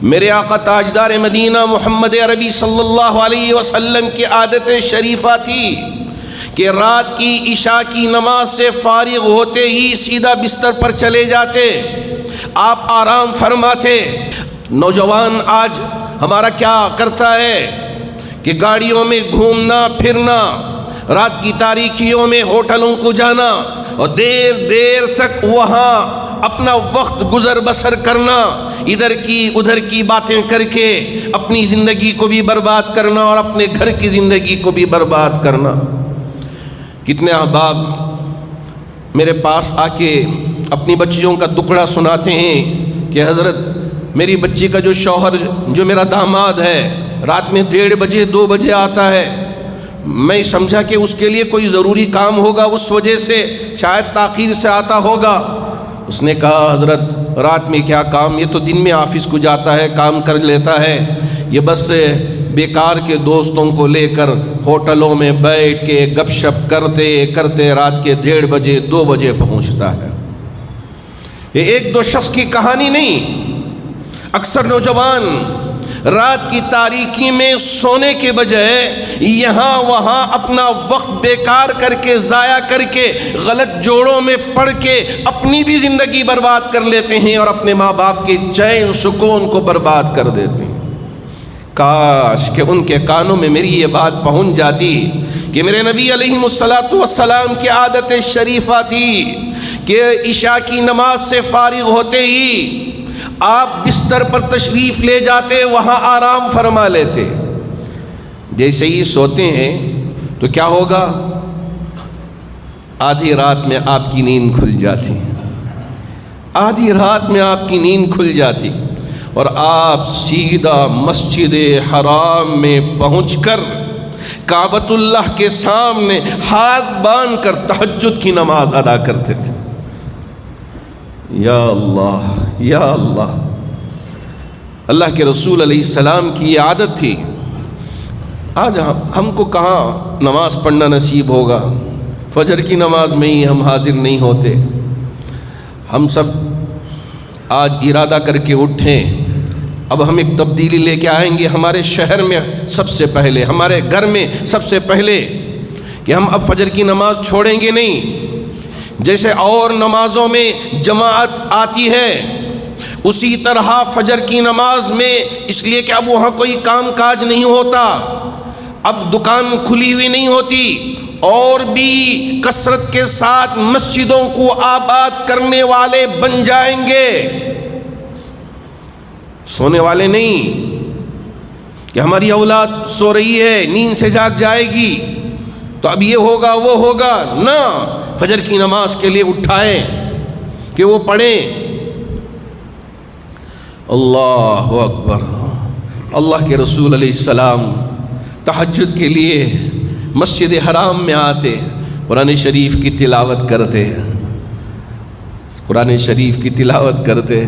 میرے آقا تاجدار مدینہ محمد عربی صلی اللہ علیہ وسلم کی عادت شریفہ تھی کہ رات کی عشاء کی نماز سے فارغ ہوتے ہی سیدھا بستر پر چلے جاتے، آپ آرام فرماتے۔ نوجوان آج ہمارا کیا کرتا ہے کہ گاڑیوں میں گھومنا پھرنا، رات کی تاریکیوں میں ہوٹلوں کو جانا اور دیر دیر تک وہاں اپنا وقت گزر بسر کرنا، ادھر کی ادھر کی باتیں کر کے اپنی زندگی کو بھی برباد کرنا اور اپنے گھر کی زندگی کو بھی برباد کرنا۔ کتنے احباب میرے پاس آ کے اپنی بچیوں کا دکڑا سناتے ہیں کہ حضرت میری بچی کا جو شوہر جو میرا داماد ہے رات میں 1:30 بجے 2 بجے آتا ہے، میں سمجھا کہ اس کے لیے کوئی ضروری کام ہوگا، اس وجہ سے شاید تاخیر سے آتا ہوگا۔ اس نے کہا حضرت رات میں کیا کام، یہ تو دن میں آفس کو جاتا ہے، کام کر لیتا ہے، یہ بس بیکار کے دوستوں کو لے کر ہوٹلوں میں بیٹھ کے گپ شپ کرتے کرتے رات کے 1:30 بجے 2 بجے پہنچتا ہے۔ یہ ایک دو شخص کی کہانی نہیں، اکثر نوجوان رات کی تاریکی میں سونے کے بجائے یہاں وہاں اپنا وقت بیکار کر کے ضائع کر کے غلط جوڑوں میں پڑ کے اپنی بھی زندگی برباد کر لیتے ہیں اور اپنے ماں باپ کے چین سکون کو برباد کر دیتے ہیں۔ کاش کہ ان کے کانوں میں میری یہ بات پہنچ جاتی کہ میرے نبی علیہ السلام کی عادت شریفہ تھی کہ عشاء کی نماز سے فارغ ہوتے ہی آپ بستر پر تشریف لے جاتے، وہاں آرام فرما لیتے۔ جیسے ہی سوتے ہیں تو کیا ہوگا، آدھی رات میں آپ کی نیند کھل جاتی، آدھی رات میں آپ کی نیند کھل جاتی اور آپ سیدھا مسجد حرام میں پہنچ کر کعبۃ اللہ کے سامنے ہاتھ باندھ کر تہجد کی نماز ادا کرتے تھے۔ یا اللہ یا اللہ، اللہ کے رسول علیہ السلام کی یہ عادت تھی۔ آج ہم کو کہاں نماز پڑھنا نصیب ہوگا، فجر کی نماز میں ہی ہم حاضر نہیں ہوتے۔ ہم سب آج ارادہ کر کے اٹھیں، اب ہم ایک تبدیلی لے کے آئیں گے ہمارے شہر میں سب سے پہلے، ہمارے گھر میں سب سے پہلے، کہ ہم اب فجر کی نماز چھوڑیں گے نہیں۔ جیسے اور نمازوں میں جماعت آتی ہے اسی طرح فجر کی نماز میں، اس لیے کہ اب وہاں کوئی کام کاج نہیں ہوتا، اب دکان کھلی ہوئی نہیں ہوتی، اور بھی کثرت کے ساتھ مسجدوں کو آباد کرنے والے بن جائیں گے، سونے والے نہیں کہ ہماری اولاد سو رہی ہے نیند سے جاگ جائے گی تو اب یہ ہوگا وہ ہوگا، نہ، فجر کی نماز کے لیے اٹھائیں کہ وہ پڑھیں۔ اللہ اکبر، اللہ کے رسول علیہ السلام تہجد کے لیے مسجد حرام میں آتے، قرآن شریف کی تلاوت کرتے، قرآن شریف کی تلاوت کرتے۔